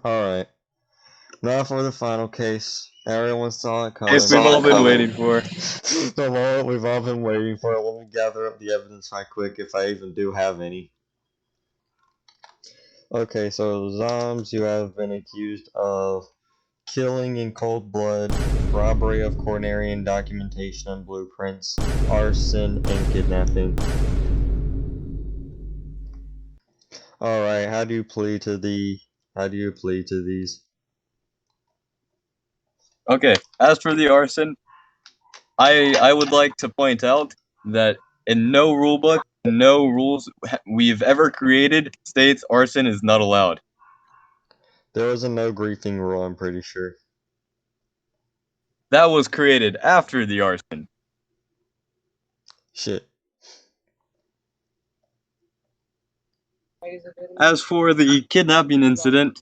Alright. Now for the final case. Everyone saw it coming. Yes, we've all been waiting for. The moment we've all been waiting for. Let me gather up the evidence right quick if I even do have any. Okay, so Zombs, you have been accused of killing in cold blood, robbery of Cornerian documentation and blueprints, arson, and kidnapping. Alright, how do you plead to these? Okay, as for the arson, I would like to point out that in no rulebook, no rules we've ever created states arson is not allowed. There was a no griefing rule, I'm pretty sure. That was created after the arson. Shit. As for the kidnapping incident,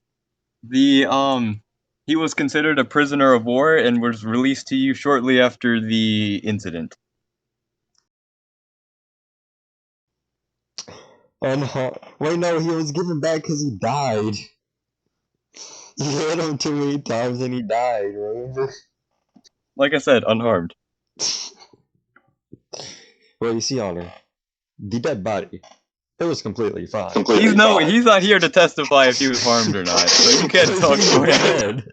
he was considered a prisoner of war and was released to you shortly after the incident. Wait, no, he was given back because he died. You hit him too many times and he died, remember? Like I said, unharmed. Well, you see, Honor, the dead body, it was completely fine. He's not here to testify if he was harmed or not, so you can't talk for him.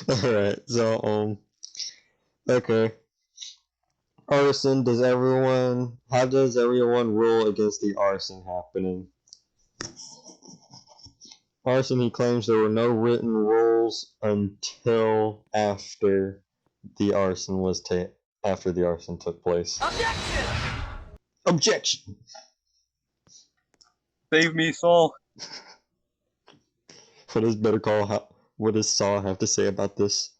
Alright, so, okay. Arson, how does everyone rule against the arson happening? Arson, he claims there were no written rules until after the arson took place. Objection! Save me, Saul. What does Saul have to say about this?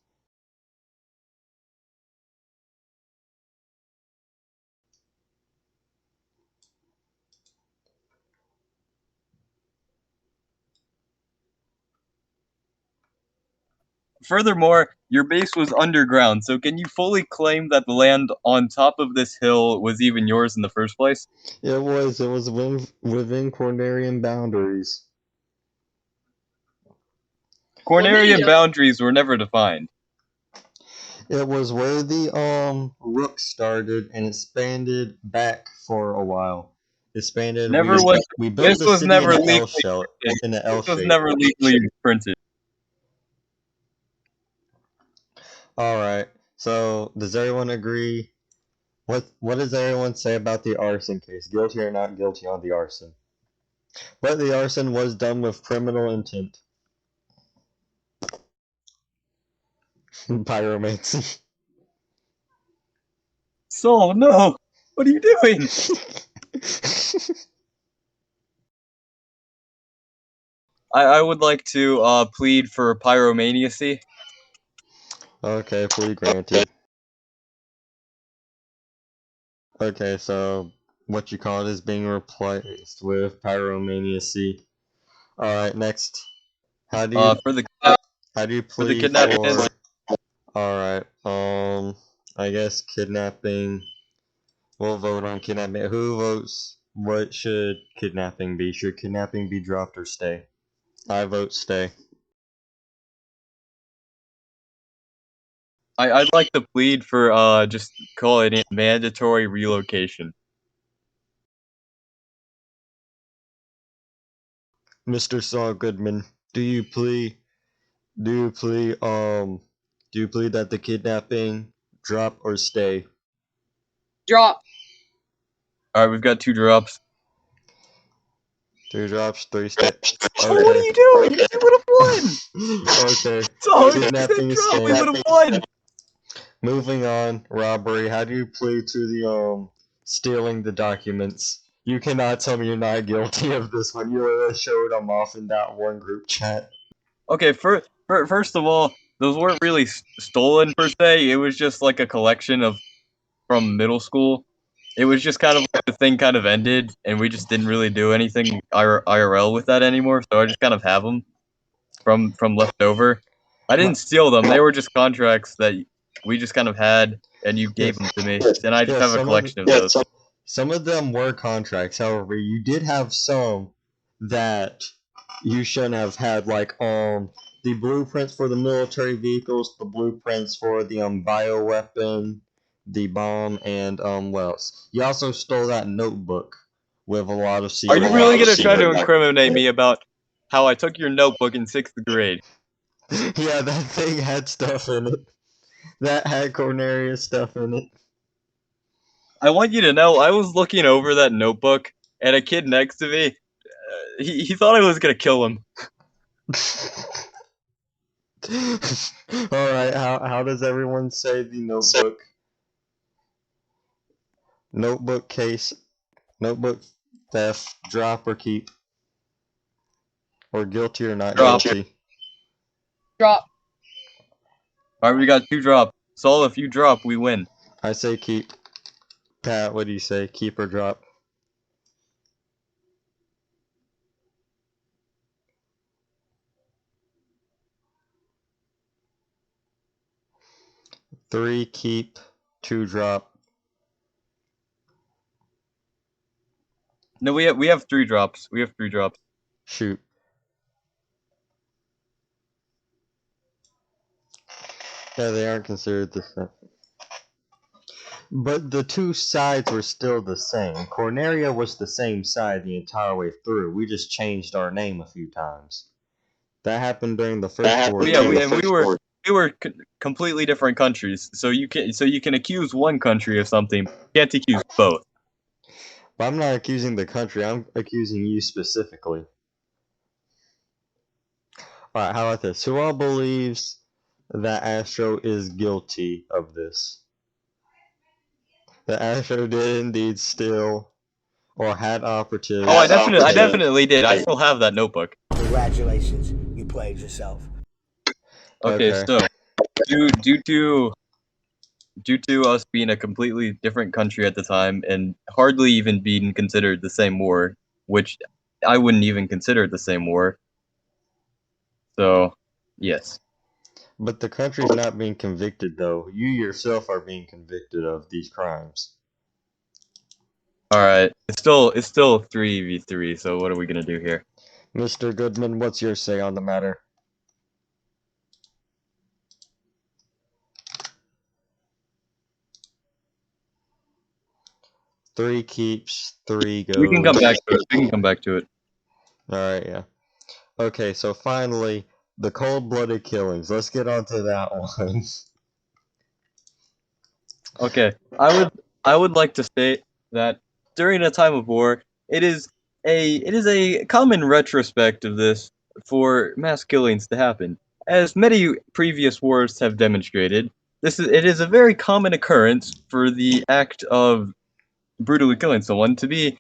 Furthermore, your base was underground, so can you fully claim that the land on top of this hill was even yours in the first place? It was within Cornerian boundaries. Cornerian boundaries were never defined. It was where the Rook started, and it expanded back for a while. Expanded. We built the city in the L shape. This was never legally printed. Alright, so does everyone agree? What does everyone say about the arson case? Guilty or not guilty on the arson? But the arson was done with criminal intent. Pyromancy. Saul, no! What are you doing? I would like to plead for pyromaniacy. Okay, plea granted. Okay, so what you call it is being replaced with pyromaniacy. Alright, next. How do you plead for the kidnapping? Alright, I guess kidnapping. We'll vote on kidnapping. Who votes? What should kidnapping be? Should kidnapping be dropped or stay? I vote stay. I'd like to plead for just call it mandatory relocation. Mr. Saul Goodman, do you plead that the kidnapping drop or stay? Drop. Alright, we've got 2 drops. 2 drops, 3 steps. Okay. What are you doing? You would have won! Okay. So Kidnapping is we would have won! Moving on, robbery. How do you plead to the stealing the documents? You cannot tell me you're not guilty of this one. You literally showed them off in that one group chat. Okay, first of all, those weren't really stolen per se. It was just like a collection from middle school. It was just kind of like the thing kind of ended, and we just didn't really do anything IRL with that anymore. So I just kind of have them from leftover. I didn't steal them; they were just contracts that we just kind of had, and you gave them to me, and I just have a collection of those. Some of them were contracts. However, you did have some that you shouldn't have had, like the blueprints for the military vehicles, the blueprints for the bioweapon, the bomb, and what else? You also stole that notebook with a lot of Are secret. you really gonna try to incriminate me about how I took your notebook in 6th grade? Yeah, that thing had stuff in it. That had Cornelius stuff in it. I want you to know, I was looking over that notebook, and a kid next to me, he thought I was gonna kill him. Alright, how does everyone say the notebook? Notebook case, notebook theft, drop or keep? Or guilty or not Drop. guilty? Drop. Alright, we got 2 drop. Saul, if you drop, we win. I say keep. Pat, what do you say? Keep or drop? Three keep, 2 drop. No, we have 3 drops. We have 3 drops. Shoot. Yeah, they aren't considered the same. But the two sides were still the same. Corneria was the same side the entire way through. We just changed our name a few times. That happened during the first war. Yeah, we were completely different countries. So you can accuse one country of something, but you can't accuse both. But I'm not accusing the country. I'm accusing you specifically. Alright, how about this? Who all believes that Astro is guilty of this? That Astro did indeed steal or had operatives. Oh, I definitely did. I still have that notebook. Congratulations, you played yourself. Okay, Okay. so due to us being a completely different country at the time and hardly even being considered the same war, which I wouldn't even consider it the same war. So, yes. But the country's not being convicted, though. You yourself are being convicted of these crimes. All right, it's still 3v3. So what are we gonna do here? Mr. Goodman, what's your say on the matter? Three keeps, 3 goes. We can come back to it. We can come back to it. Alright, yeah. Okay, so finally, the cold-blooded killings. Let's get on to that one. Okay, I would like to state that during a time of war, it is a common retrospect of this for mass killings to happen. As many previous wars have demonstrated, it is a very common occurrence for the act of brutally killing someone to be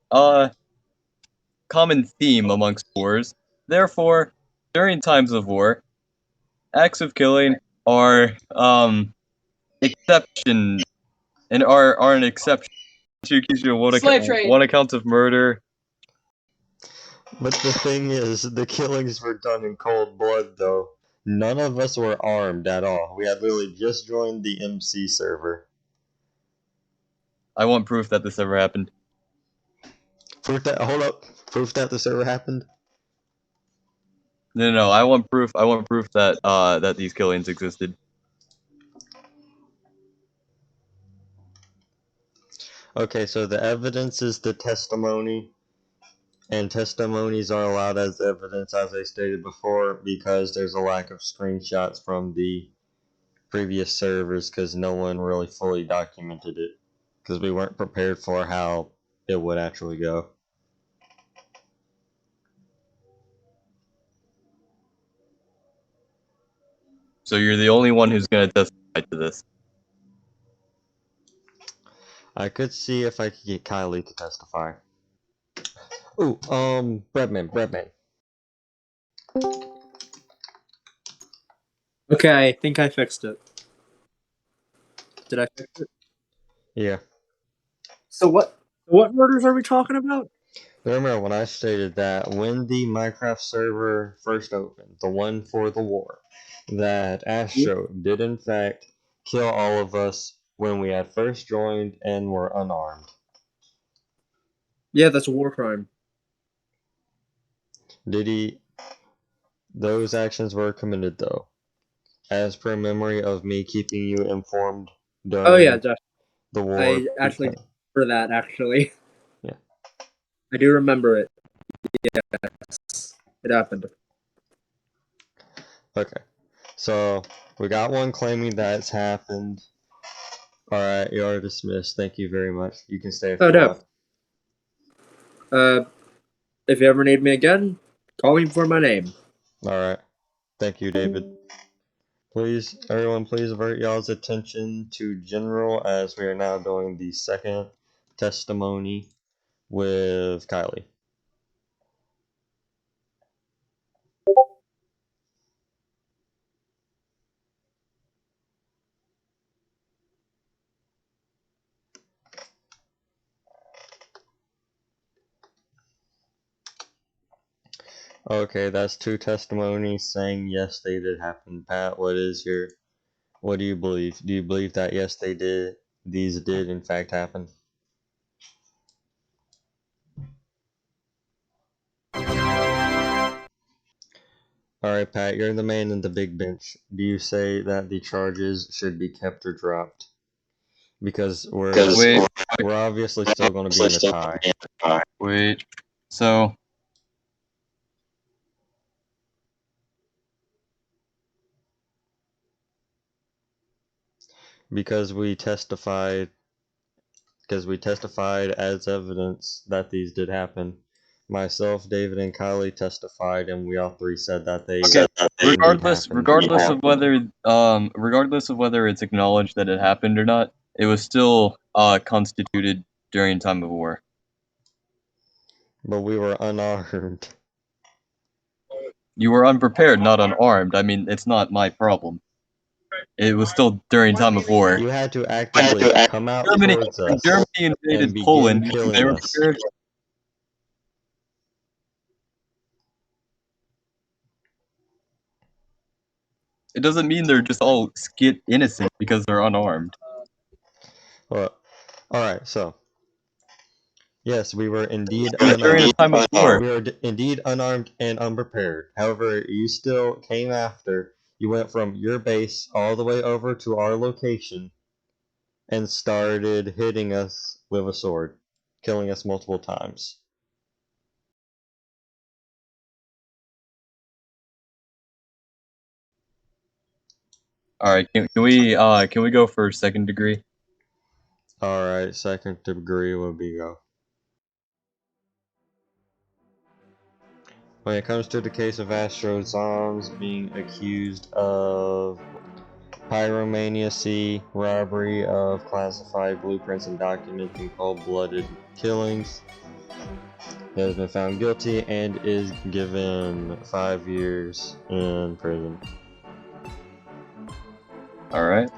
a common theme amongst wars. Therefore, during times of war, acts of killing are exception and are an exception. To accuse you of Slave trade. one account of murder. But the thing is, the killings were done in cold blood, though. None of us were armed at all. We had literally just joined the MC server. I want proof that this ever happened. Proof that, hold up, proof that this ever happened? No, I want proof. I want proof that that these killings existed. Okay, so the evidence is the testimony, and testimonies are allowed as evidence, as I stated before, because there's a lack of screenshots from the previous servers, because no one really fully documented it, because we weren't prepared for how it would actually go. So you're the only one who's gonna testify to this. I could see if I could get Kylie to testify. Ooh, Breadman. Okay, I think I fixed it. Did I fix it? Yeah. So what murders are we talking about? Remember when I stated that when the Minecraft server first opened, the one for the war, that Astro did in fact kill all of us when we had first joined and were unarmed. Yeah, that's a war crime. Did he? Those actions were committed though, as per memory of me keeping you informed during Oh yeah, definitely. the war. I actually because- remember that actually. Yeah. I do remember it. Yes, it happened. Okay, so we got one claiming that it's happened. All right, you are dismissed. Thank you very much. You can stay if Oh, you no. want. If you ever need me again, call me for my name. All right. Thank you, David. Please, everyone, please avert y'all's attention to General as we are now doing the second testimony with Kylie. Okay, that's two testimonies saying yes, they did happen. Pat, what do you believe? Do you believe that yes, these did in fact happen? Alright, Pat, you're the man in the big bench. Do you say that the charges should be kept or dropped? Because we're obviously still going to be in a tie. Wait. So, Because we testified as evidence that these did happen. Myself, David, and Kylie testified, and we all three said that they. okay. indeed Regardless happened. regardless of whether it's acknowledged that it happened or not, it was still constituted during time of war. But we were unarmed. You were unprepared, not unarmed. I mean, it's not my problem. It was still during time of war. You had to actively come out Germany, towards when us. Germany invaded begin Poland, killing they were us. prepared. It doesn't mean they're just all skit innocent because they're unarmed. Well, alright, so. Yes, we were indeed It was during a unarmed. time of war. We were indeed unarmed and unprepared. However, you still came after. You went from your base all the way over to our location and started hitting us with a sword, killing us multiple times. All right, can we go for second degree? Alright, second degree would be go. When it comes to the case of Astro Zombs being accused of pyromania C, robbery of classified blueprints and documents in cold-blooded killings, he has been found guilty and is given 5 years in prison. All right.